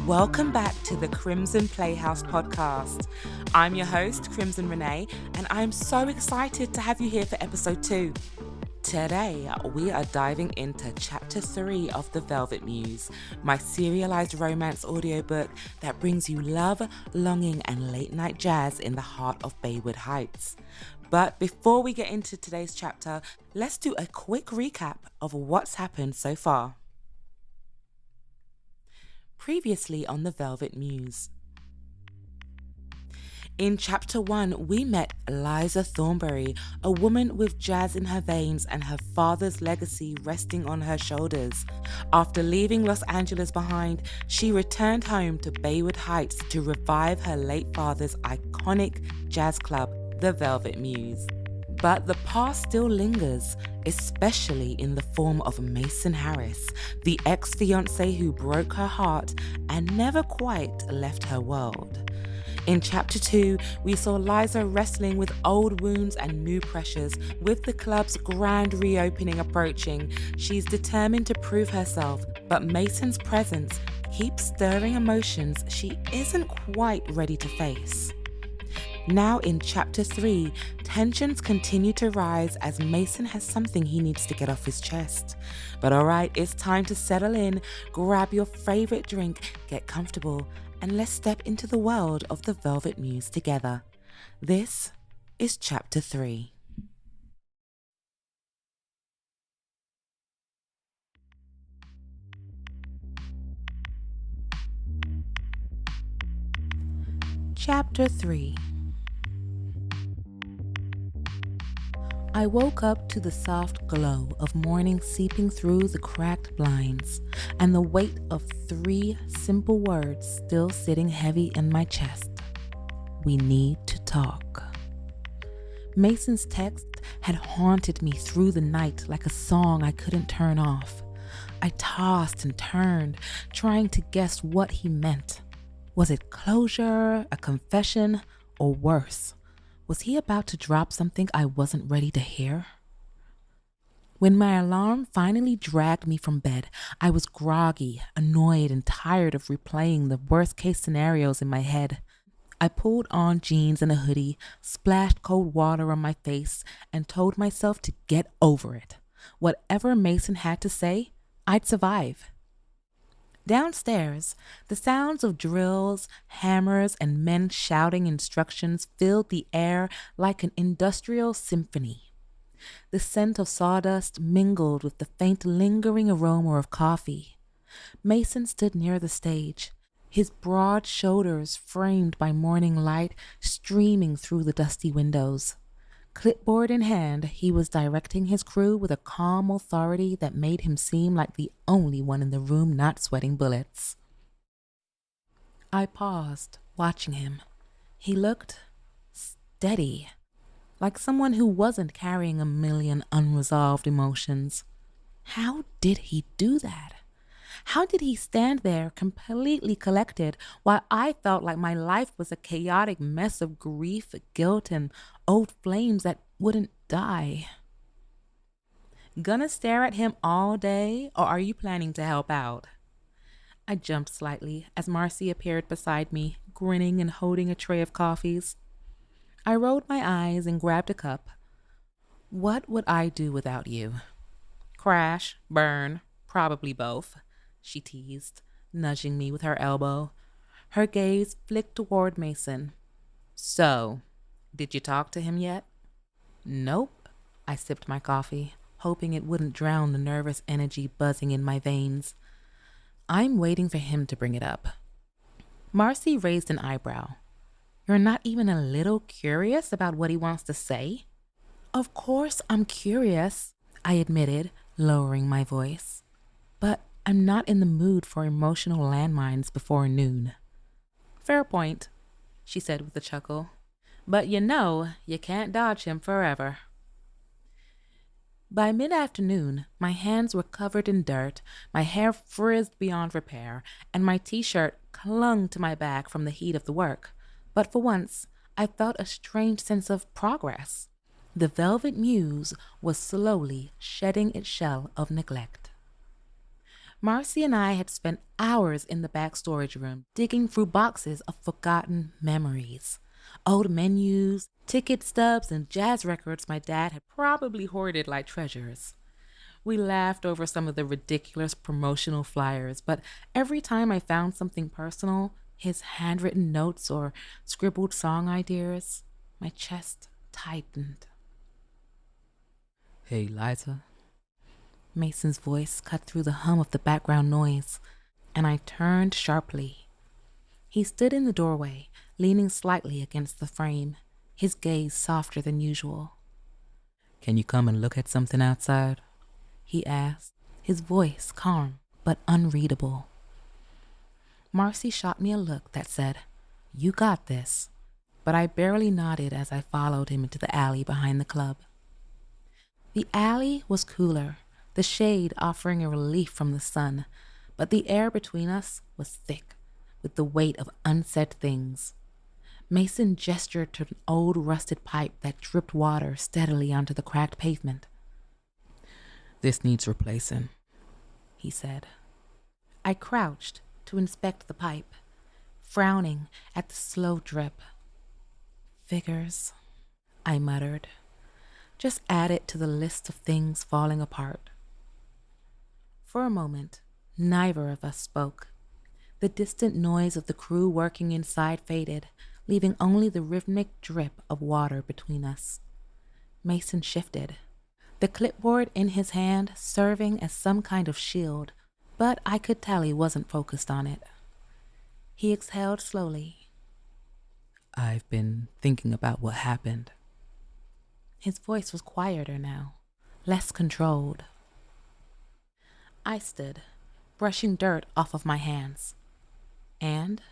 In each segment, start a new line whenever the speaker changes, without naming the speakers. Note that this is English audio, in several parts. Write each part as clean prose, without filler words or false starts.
Welcome back to the Crimson Playhouse Podcast. I'm your host, Crimson Renee, and I'm so excited to have you here for episode 2. Today, we are diving into chapter 3 of The Velvet Muse, my serialized romance audiobook that brings you love, longing, and late night jazz in the heart of Baywood Heights. But before we get into today's chapter, let's do a quick recap of what's happened so far. Previously on The Velvet Muse. In chapter 1, we met Liza Thornbury, a woman with jazz in her veins and her father's legacy resting on her shoulders. After leaving Los Angeles behind, she returned home to Baywood Heights to revive her late father's iconic jazz club, the Velvet Muse. But the past still lingers, especially in the form of Mason Harris, the ex-fiancé who broke her heart and never quite left her world. In chapter 2, we saw Liza wrestling with old wounds and new pressures. With the club's grand reopening approaching, she's determined to prove herself, but Mason's presence keeps stirring emotions she isn't quite ready to face. Now in chapter 3, tensions continue to rise as Mason has something he needs to get off his chest. But alright, it's time to settle in, grab your favorite drink, get comfortable, and let's step into the world of the Velvet Muse together. This is chapter 3. Chapter 3. I woke up to the soft glow of morning seeping through the cracked blinds, and the weight of 3 simple words still sitting heavy in my chest. We need to talk. Mason's text had haunted me through the night like a song I couldn't turn off. I tossed and turned, trying to guess what he meant. Was it closure, a confession, or worse? Was he about to drop something I wasn't ready to hear? When my alarm finally dragged me from bed, I was groggy, annoyed, and tired of replaying the worst-case scenarios in my head. I pulled on jeans and a hoodie, splashed cold water on my face, and told myself to get over it. Whatever Mason had to say, I'd survive. Downstairs, the sounds of drills, hammers, and men shouting instructions filled the air like an industrial symphony. The scent of sawdust mingled with the faint lingering aroma of coffee. Mason stood near the stage, his broad shoulders framed by morning light streaming through the dusty windows. Clipboard in hand, he was directing his crew with a calm authority that made him seem like the only one in the room not sweating bullets. I paused, watching him. He looked steady, like someone who wasn't carrying a million unresolved emotions. How did he do that? How did he stand there completely collected while I felt like my life was a chaotic mess of grief, guilt, and old flames that wouldn't die? Gonna stare at him all day, or are you planning to help out? I jumped slightly as Marcy appeared beside me, grinning and holding a tray of coffees. I rolled my eyes and grabbed a cup. What would I do without you? Crash, burn, probably both, she teased, nudging me with her elbow. Her gaze flicked toward Mason. So, did you talk to him yet? Nope. I sipped my coffee, hoping it wouldn't drown the nervous energy buzzing in my veins. I'm waiting for him to bring it up. Marcy raised an eyebrow. You're not even a little curious about what he wants to say? Of course I'm curious, I admitted, lowering my voice. But I'm not in the mood for emotional landmines before noon. Fair point, she said with a chuckle. But you can't dodge him forever. By mid-afternoon, my hands were covered in dirt, my hair frizzed beyond repair, and my t-shirt clung to my back from the heat of the work. But for once, I felt a strange sense of progress. The Velvet Muse was slowly shedding its shell of neglect. Marcy and I had spent hours in the back storage room digging through boxes of forgotten memories. Old menus, ticket stubs, and jazz records my dad had probably hoarded like treasures. We laughed over some of the ridiculous promotional flyers, but every time I found something personal, his handwritten notes or scribbled song ideas, my chest tightened. "Hey, Liza." Mason's voice cut through the hum of the background noise, and I turned sharply. He stood in the doorway, leaning slightly against the frame, his gaze softer than usual. "Can you come and look at something outside?" he asked, his voice calm but unreadable. Marcy shot me a look that said, "You got this," but I barely nodded as I followed him into the alley behind the club. The alley was cooler, the shade offering a relief from the sun, but the air between us was thick with the weight of unsaid things. Mason gestured to an old rusted pipe that dripped water steadily onto the cracked pavement. "This needs replacing," he said. I crouched to inspect the pipe, frowning at the slow drip. "Figures," I muttered. "Just add it to the list of things falling apart." For a moment, neither of us spoke. The distant noise of the crew working inside faded, leaving only the rhythmic drip of water between us. Mason shifted, the clipboard in his hand serving as some kind of shield, but I could tell he wasn't focused on it. He exhaled slowly. "I've been thinking about what happened." His voice was quieter now, less controlled. I stood, brushing dirt off of my hands. And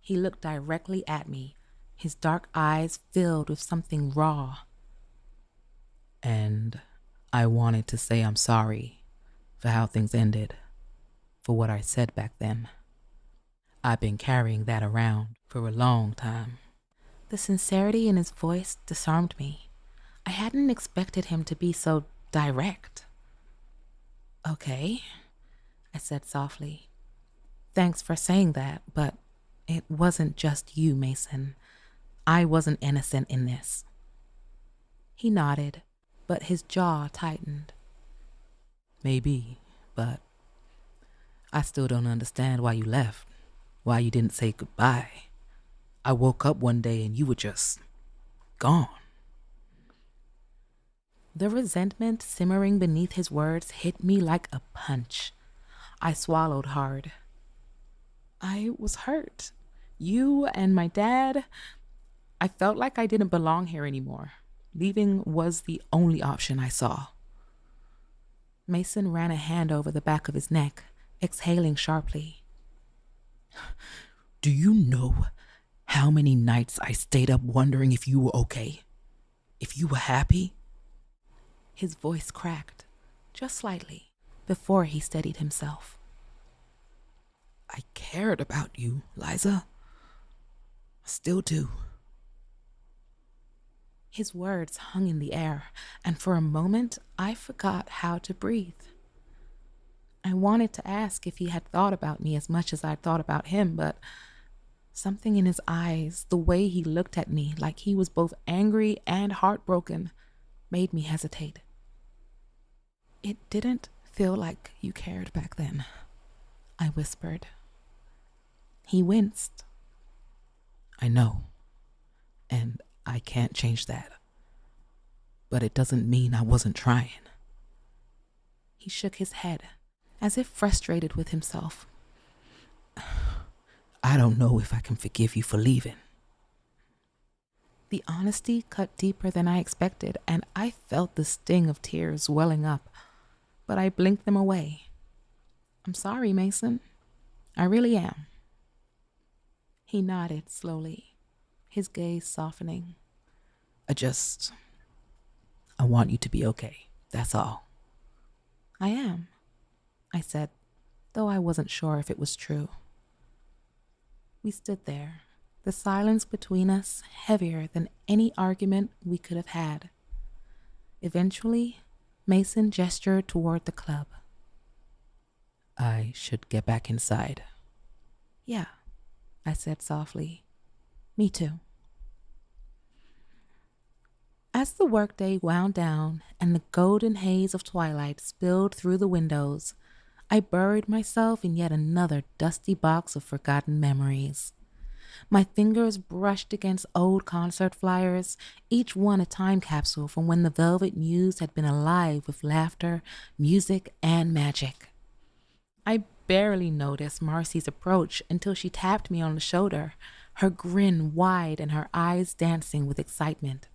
he looked directly at me, his dark eyes filled with something raw. "And I wanted to say I'm sorry for how things ended, for what I said back then. I've been carrying that around for a long time." The sincerity in his voice disarmed me. I hadn't expected him to be so direct. "Okay," I said softly. "Thanks for saying that, but it wasn't just you, Mason. I wasn't innocent in this." He nodded, but his jaw tightened. "Maybe, but I still don't understand why you left, why you didn't say goodbye. I woke up one day and you were just gone." The resentment simmering beneath his words hit me like a punch. I swallowed hard. "I was hurt. You and my dad. I felt like I didn't belong here anymore. Leaving was the only option I saw." Mason ran a hand over the back of his neck, exhaling sharply. "Do you know how many nights I stayed up wondering if you were okay? If you were happy?" His voice cracked, just slightly, before he steadied himself. "I cared about you, Liza. I still do." His words hung in the air, and for a moment I forgot how to breathe. I wanted to ask if he had thought about me as much as I'd thought about him, but something in his eyes, the way he looked at me like he was both angry and heartbroken, made me hesitate. "It didn't feel like you cared back then," I whispered. He winced. "I know, and I can't change that. But it doesn't mean I wasn't trying." He shook his head, as if frustrated with himself. "I don't know if I can forgive you for leaving." The honesty cut deeper than I expected, and I felt the sting of tears welling up, but I blinked them away. "I'm sorry, Mason. I really am." He nodded slowly, his gaze softening. I want you to be okay, that's all." "I am," I said, though I wasn't sure if it was true. We stood there, the silence between us heavier than any argument we could have had. Eventually, Mason gestured toward the club. I should get back inside. Yeah, I said softly. Me too. As the workday wound down and the golden haze of twilight spilled through the windows, I buried myself in yet another dusty box of forgotten memories. My fingers brushed against old concert flyers, each one a time capsule from when the Velvet Muse had been alive with laughter, music, and magic. I barely noticed Marcy's approach until she tapped me on the shoulder, her grin wide and her eyes dancing with excitement.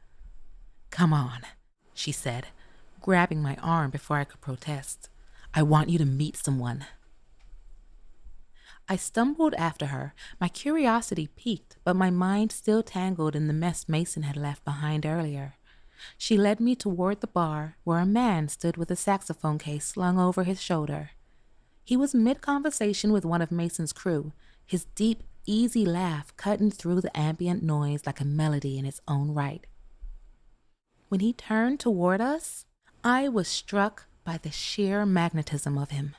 "Come on," she said, grabbing my arm before I could protest. "I want you to meet someone." I stumbled after her, my curiosity piqued, but my mind still tangled in the mess Mason had left behind earlier. She led me toward the bar, where a man stood with a saxophone case slung over his shoulder. He was mid-conversation with one of Mason's crew, his deep, easy laugh cutting through the ambient noise like a melody in its own right. When he turned toward us, I was struck by the sheer magnetism of him.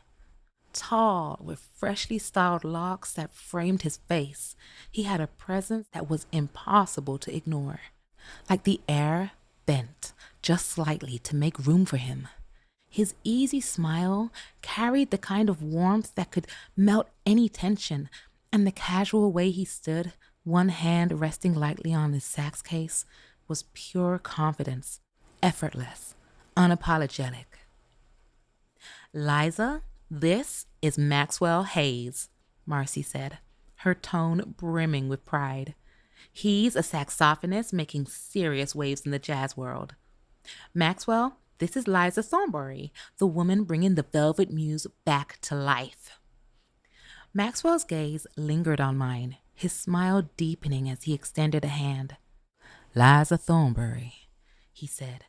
Tall, with freshly styled locks that framed his face, he had a presence that was impossible to ignore. Like the air bent just slightly to make room for him. His easy smile carried the kind of warmth that could melt any tension, and the casual way he stood, one hand resting lightly on his sax case, was pure confidence, effortless, unapologetic. "Liza, this is Maxwell Hayes," Marcy said, her tone brimming with pride. "He's a saxophonist making serious waves in the jazz world. Maxwell, this is Liza Thornbury, the woman bringing the Velvet Muse back to life." Maxwell's gaze lingered on mine, his smile deepening as he extended a hand. "Liza Thornbury," he said,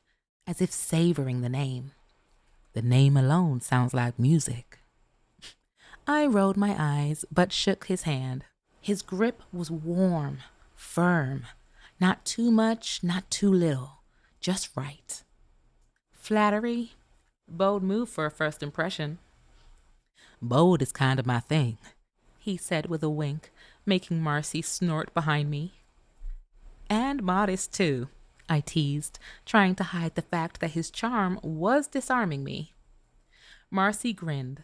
as if savoring the name. "The name alone sounds like music." I rolled my eyes, but shook his hand. His grip was warm, firm, not too much, not too little, just right. Flattery? Bold move for a first impression. "Bold is kind of my thing," he said with a wink, making Marcy snort behind me. "And modest, too," I teased, trying to hide the fact that his charm was disarming me. Marcy grinned.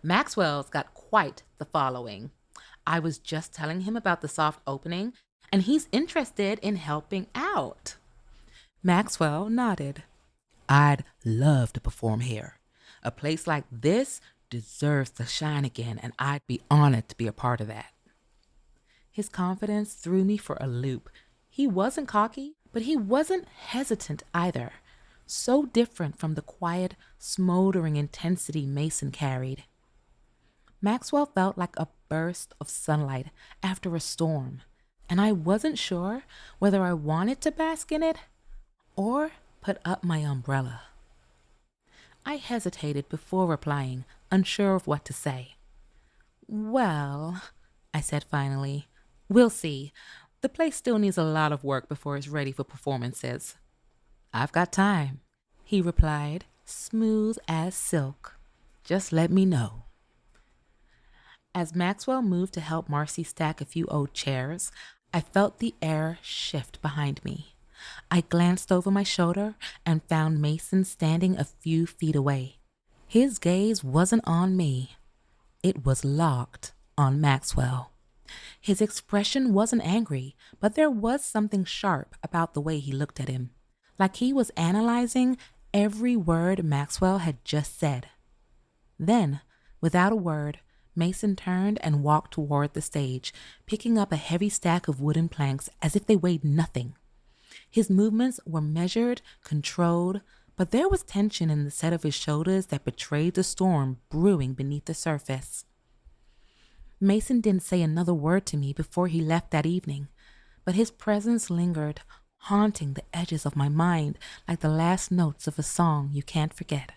"Maxwell's got quite the following. I was just telling him about the soft opening, and he's interested in helping out." Maxwell nodded. "I'd love to perform here. A place like this deserves to shine again, and I'd be honored to be a part of that." His confidence threw me for a loop. He wasn't cocky, but he wasn't hesitant either. So different from the quiet, smoldering intensity Mason carried. Maxwell felt like a burst of sunlight after a storm, and I wasn't sure whether I wanted to bask in it or put up my umbrella. I hesitated before replying, unsure of what to say. "Well," I said finally, "we'll see. The place still needs a lot of work before it's ready for performances." "I've got time," he replied, smooth as silk. "Just let me know." As Maxwell moved to help Marcy stack a few old chairs, I felt the air shift behind me. I glanced over my shoulder and found Mason standing a few feet away. His gaze wasn't on me. It was locked on Maxwell. His expression wasn't angry, but there was something sharp about the way he looked at him, like he was analyzing every word Maxwell had just said. Then, without a word, Mason turned and walked toward the stage, picking up a heavy stack of wooden planks as if they weighed nothing. His movements were measured, controlled, but there was tension in the set of his shoulders that betrayed the storm brewing beneath the surface. Mason didn't say another word to me before he left that evening, but his presence lingered, haunting the edges of my mind like the last notes of a song you can't forget.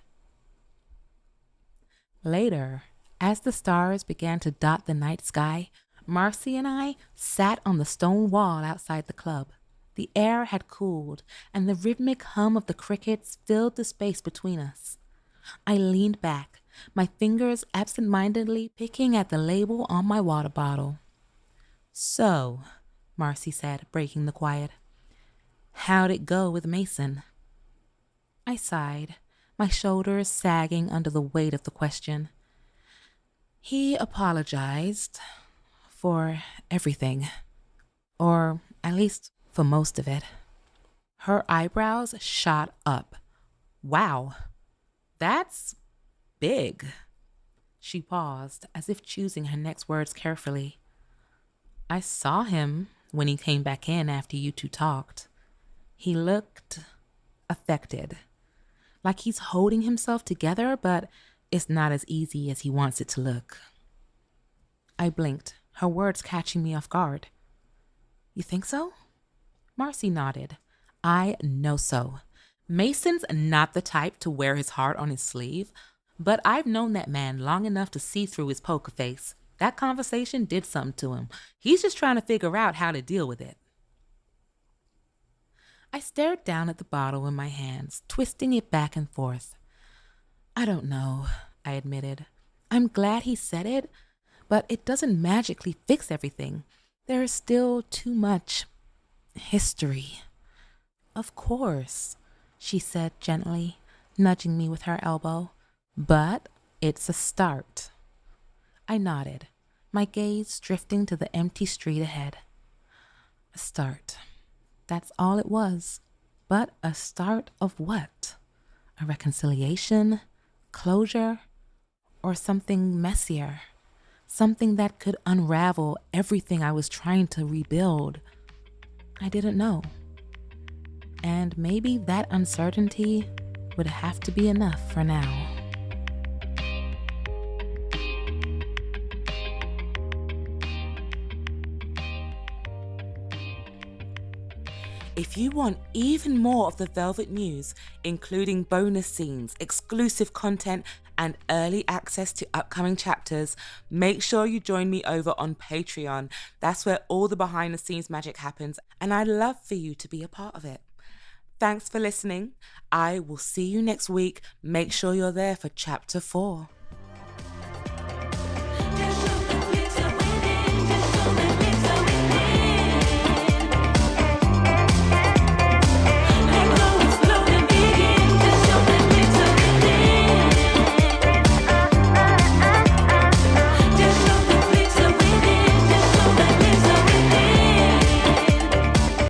Later, as the stars began to dot the night sky, Marcy and I sat on the stone wall outside the club. The air had cooled, and the rhythmic hum of the crickets filled the space between us. I leaned back, my fingers absent-mindedly picking at the label on my water bottle. "So," Marcy said, breaking the quiet, "how'd it go with Mason?" I sighed, my shoulders sagging under the weight of the question. "He apologized for everything, or at least for most of it." Her eyebrows shot up. "Wow, that's big." She paused, as if choosing her next words carefully. "I saw him when he came back in after you two talked. He looked affected, like he's holding himself together, but it's not as easy as he wants it to look." I blinked, her words catching me off guard. "You think so?" Marcy nodded. "I know so. Mason's not the type to wear his heart on his sleeve, but I've known that man long enough to see through his poker face. That conversation did something to him. He's just trying to figure out how to deal with it." I stared down at the bottle in my hands, twisting it back and forth. "I don't know," I admitted. "I'm glad he said it, but it doesn't magically fix everything. There is still too much history." "Of course," she said gently, nudging me with her elbow. "But it's a start." I nodded, my gaze drifting to the empty street ahead. A start. That's all it was. But a start of what? A reconciliation? Closure? Or something messier? Something that could unravel everything I was trying to rebuild? I didn't know. And maybe that uncertainty would have to be enough for now. If you want even more of the Velvet Muse, including bonus scenes, exclusive content, and early access to upcoming chapters, make sure you join me over on Patreon. That's where all the behind the scenes magic happens, and I'd love for you to be a part of it. Thanks for listening. I will see you next week. Make sure you're there for chapter 4.